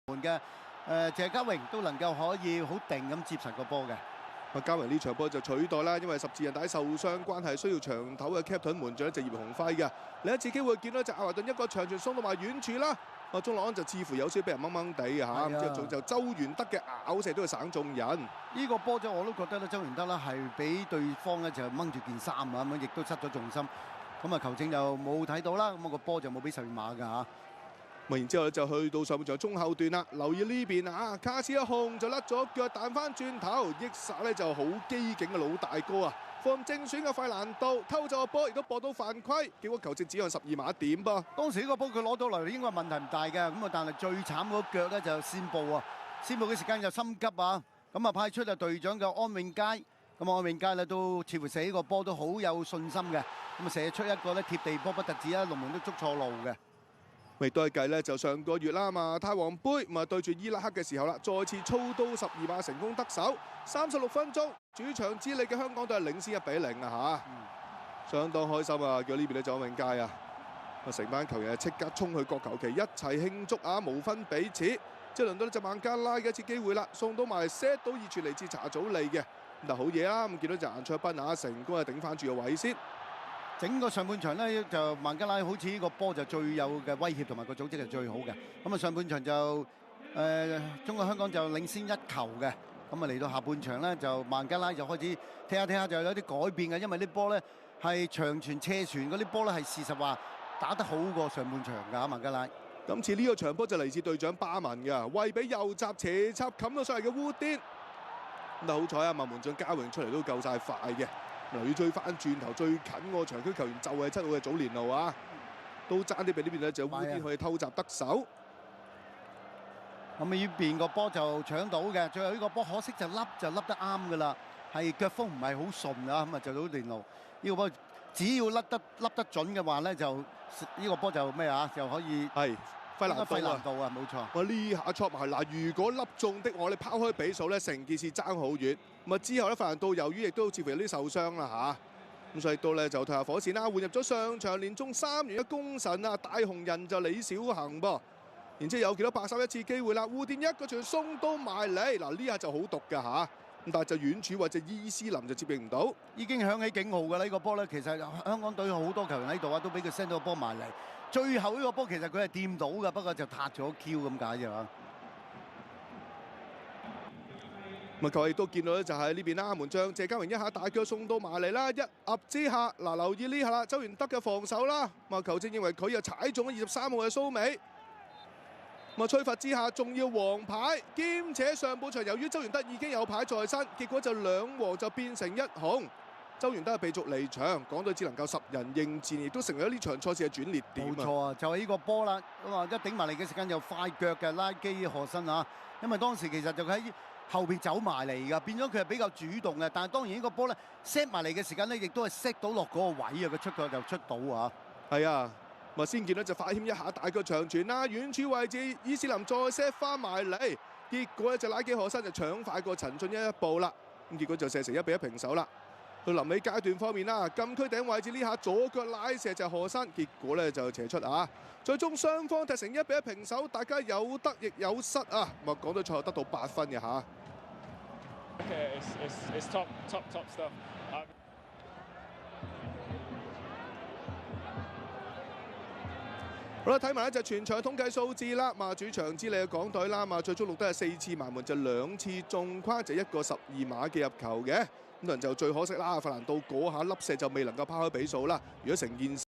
門嘅謝家榮都能夠可以好定咁接實個波嘅。家榮呢場波就取代啦，因為十字韌帶受傷關係，需要長頭嘅 captain 門將就葉鴻輝嘅。另一次機會見到就阿華頓一個長傳送到埋遠處啦，中落安就似乎有少俾人掹掹地嘅嚇，咁之後就周元德嘅咬射都要省眾人。呢個波就我都覺得咧，周元德咧係俾對方咧就掹住件衫啊，咁樣亦都失咗重心。咁啊球證就冇睇到啦，咁個波就冇俾十二碼㗎嚇。然之後咧就去到上半場中後段啦，留意呢邊啊，卡斯一控就甩咗腳彈翻轉頭，益薩咧就好機警嘅老大哥啊，放正選嘅費蘭道偷走個波，亦都搏到犯規，結果球證指向12碼點噃。當時呢個波佢攞到嚟應該問題唔大嘅，咁啊但係最慘嗰腳咧就先報啊，先報嘅時間就心急啊，咁啊派出啊隊長嘅安永佳，咁安永佳咧都似乎射呢個波都好有信心嘅，咁啊射出一個咧貼地波不特止啊，龍門都捉錯路嘅。未都係計咧，就上個月啦嘛，泰皇杯咁啊對住伊拉克嘅時候啦，再次操刀12碼成功得手，36分鐘主場之利嘅香港隊係領先1-0啊嚇，相當開心啊！叫呢邊咧就安永佳啊，成班球員即刻衝去角球旗一齊慶祝啊，無分彼此。即係輪到呢隻孟加拉嘅一次機會啦，送到埋 set 到二傳嚟自查祖利嘅，咁好嘢啦！咁見到就顏卓斌啊，成功係頂翻住個位先。整個上半場咧就孟加拉好似呢個波就最有嘅威脅同埋個組織係最好嘅。咁啊上半場就中國香港就領先1球嘅。咁啊嚟到下半場咧就孟加拉就開始踢下踢下就有啲改變嘅，因為啲波咧係長傳斜傳嗰啲波咧係事實話打得好過上半場㗎孟加拉。今次呢個場波就嚟自隊長巴文㗎，為俾右閘斜插冚到上嚟嘅烏甸。咁好彩啊，孟門將家榮出嚟都夠晒快嘅。嗱，要追翻轉頭最近個場區球員就係7號嘅祖連奴啊，都爭啲俾呢邊咧就烏甸可以偷襲得手。咁呢邊個波就搶到嘅，最後呢個波可惜就笠得啱㗎啦，係腳風唔係好順啊，咁啊就祖連奴呢個波只要笠得準嘅話咧，就呢個波就咩啊，就可以係費蘭道啊，冇錯。我呢下戳埋嗱，如果粒中的我哋拋開比數咧，成件事爭好遠。咁啊之後咧，費蘭道由於亦都似乎有啲受傷啦嚇，咁所以到咧就退下火線啦，換入咗上場連中3元嘅功臣啊，大紅人就李小恆噃。然之後有幾多白手一次機會啦，烏甸一個傳送到埋嚟，嗱呢下就好毒㗎嚇，咁但係就遠處或者伊斯林就接應唔到，已經響起警號㗎啦！呢個波咧，其實香港隊好多球員喺度啊，都俾佢 send 到個波埋嚟。最後呢個波其實佢係掂到㗎，不過就撻咗 Q 咁解啫嘛。咁啊，球亦都見到咧，就喺呢邊啦，門將謝家榮一下大腳送到埋嚟啦，一壓之下，嗱留意呢下啦，周元德嘅防守啦，咁啊球證認為佢又踩中咗23號嘅蘇美，咁啊吹罰之下仲要黃牌，兼且上半場由於周元德已經有牌在身，結果就2黃就變成1紅。周元德係被逐離場，港隊只能夠10人應戰，亦都成為咗呢場賽事嘅轉捩點。冇錯啊，就係呢個波啦。咁啊，一頂埋嚟嘅時間又快腳嘅拉基何新啊，因為當時其實就喺後邊走埋嚟㗎，變咗佢係比較主動嘅。但係當然呢個波咧 set 埋嚟嘅時間咧，亦都係 set 到落嗰個位啊，佢出腳就出到啊。係啊，咁啊先見到就快謙一下大腳長傳啦，遠處位置伊斯林再 set 翻埋嚟，結果咧就拉基何新就搶快過陳俊一步啦，咁結果就射成1-1平手啦。到臨尾階段方面啦，禁區頂位置呢下左腳拉射就何新，結果咧就斜出啊！最終雙方踢成1-1平手，大家有得亦有失啊！咁啊，港隊賽後得到8分嘅嚇。It's top stuff. 好啦，睇埋咧就全場統計數字啦。嘛主場之利嘅港隊啦，嘛最終錄得係4次埋門，就2次中框，就1個12碼嘅入球嘅。咁就最可惜啦，費蘭道嗰下粒射就未能夠拋開比數啦。如果成件